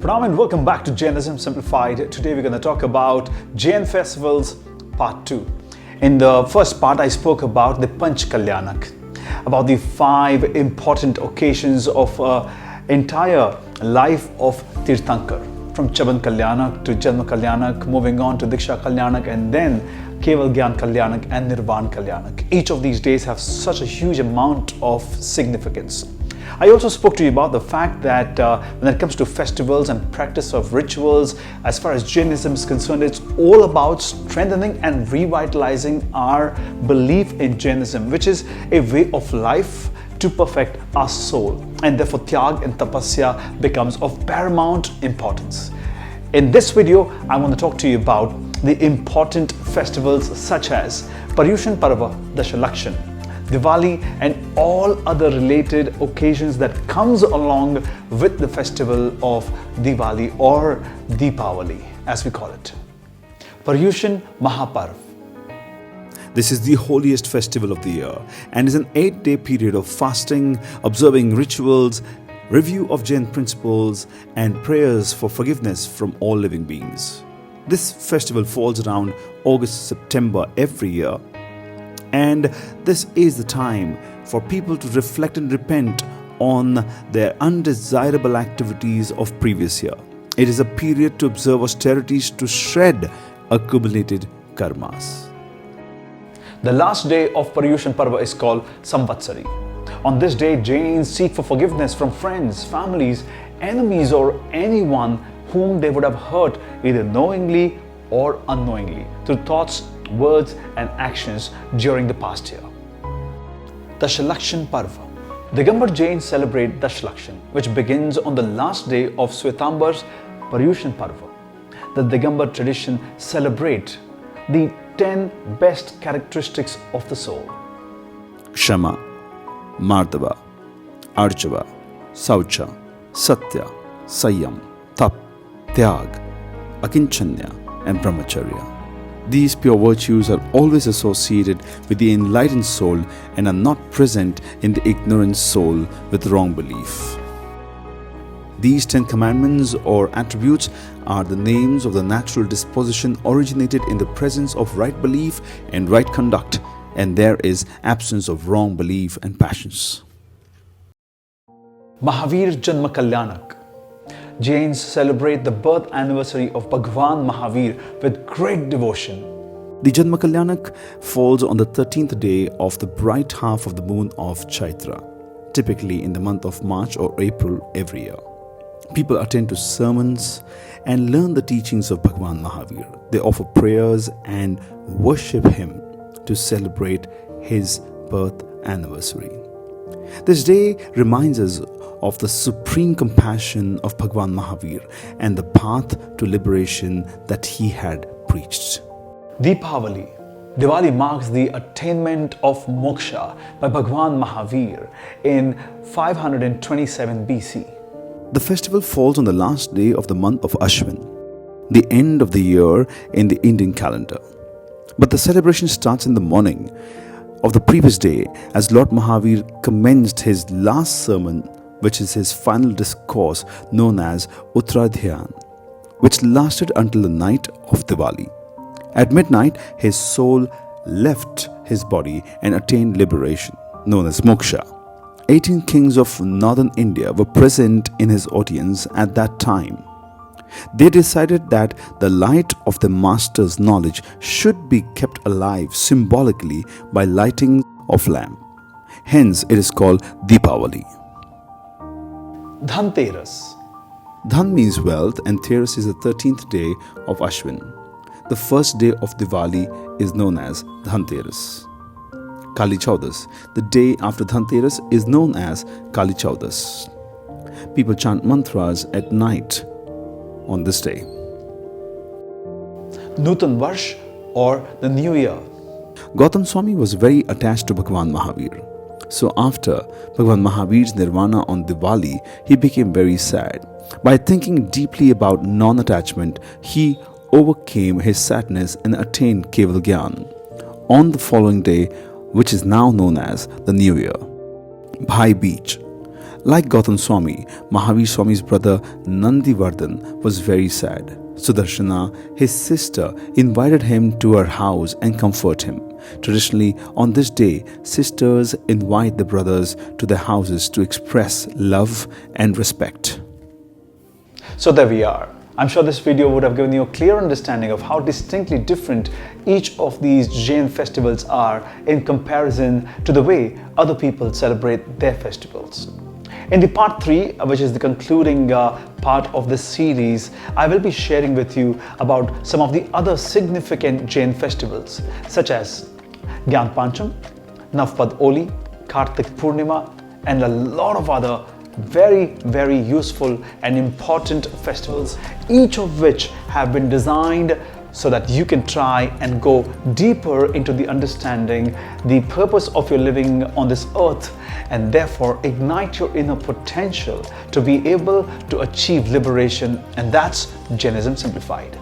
Pranam and welcome back to Jainism Simplified. Today we're going to talk about Jain festivals part 2. In the first part I spoke about the Panch Kalyanak, about the 5 important occasions of entire life of Tirthankar, from Chaban Kalyanak to Janm Kalyanak, moving on to Diksha Kalyanak, and then Keval Gyan Kalyanak and Nirvan Kalyanak. Each of these days have such a huge amount of significance. I also spoke to you about the fact that when it comes to festivals and practice of rituals, as far as Jainism is concerned, it's all about strengthening and revitalizing our belief in Jainism, which is a way of life to perfect our soul. And therefore, Tyag and Tapasya becomes of paramount importance. In this video, I want to talk to you about the important festivals such as Paryushan Parva, Lakshan, Diwali, and all other related occasions that comes along with the festival of Diwali or Deepawali, as we call it. Paryushan Mahaparv. This is the holiest festival of the year and is an 8-day period of fasting, observing rituals, review of Jain principles, and prayers for forgiveness from all living beings. This festival falls around August-September every year, and this is the time for people to reflect and repent on their undesirable activities of previous year. It is a period to observe austerities to shred accumulated karmas. The last day of Paryushan Parva is called Samvatsari. On this day, Jains seek for forgiveness from friends, families, enemies, or anyone whom they would have hurt either knowingly or unknowingly through thoughts, words, and actions during the past year. Lakshan Parva. Digambar Jains celebrate Lakshan, which begins on the last day of Swetambar's Paryushan Parva. The Digambar tradition celebrate the 10 best characteristics of the soul. Kshama, Mardava, Arjava, Saucha, Satya, Sayam, Tap, Tyag, Akinchanya, and Brahmacharya. These pure virtues are always associated with the enlightened soul and are not present in the ignorant soul with wrong belief. These 10 commandments or attributes are the names of the natural disposition originated in the presence of right belief and right conduct, and there is absence of wrong belief and passions. Mahavir Janm Kalyanak. Jains celebrate the birth anniversary of Bhagawan Mahaveer with great devotion. The Janm Kalyanak falls on the 13th day of the bright half of the moon of Chaitra, typically in the month of March or April every year. People attend to sermons and learn the teachings of Bhagawan Mahaveer. They offer prayers and worship him to celebrate his birth anniversary. This day reminds us of the supreme compassion of Bhagawan Mahaveer and the path to liberation that he had preached. Deepavali. Diwali marks the attainment of moksha by Bhagawan Mahaveer in 527 BC. The festival falls on the last day of the month of Ashwin, the end of the year in the Indian calendar. But the celebration starts in the morning of the previous day as Lord Mahavir commenced his last sermon, which is his final discourse known as Uttradhyan, which lasted until the night of Diwali. At midnight, his soul left his body and attained liberation, known as moksha. 18 kings of northern India were present in his audience at that time. They decided that the light of the master's knowledge should be kept alive symbolically by lighting of lamp. Hence, it is called Deepawali. Dhanteras. Dhan means wealth and Teras is the 13th day of Ashwin. The first day of Diwali is known as Dhanteras. Kali Chaudas. The day after Dhanteras is known as Kali Chaudas. People chant mantras at night on this day. Nutan Varsh, or the New Year. Gautam Swami was very attached to Bhagawan Mahaveer. So after Bhagawan Mahavir's nirvana on Diwali, he became very sad. By thinking deeply about non-attachment, he overcame his sadness and attained Keval Gyan on the following day, which is now known as the New Year. Bhai Beej. Like Gautam Swami, Mahavir Swami's brother Nandivardhan was very sad. Sudarshana, his sister, invited him to her house and comfort him. Traditionally, on this day, sisters invite the brothers to their houses to express love and respect. So there we are. I'm sure this video would have given you a clear understanding of how distinctly different each of these Jain festivals are in comparison to the way other people celebrate their festivals. In the part 3, which is the concluding part of this series, I will be sharing with you about some of the other significant Jain festivals such as Gyan Pancham, Navpad Oli, Kartik Purnima, and a lot of other very useful and important festivals, each of which have been designed so that you can try and go deeper into the understanding the purpose of your living on this earth, and therefore ignite your inner potential to be able to achieve liberation. And that's Jainism Simplified.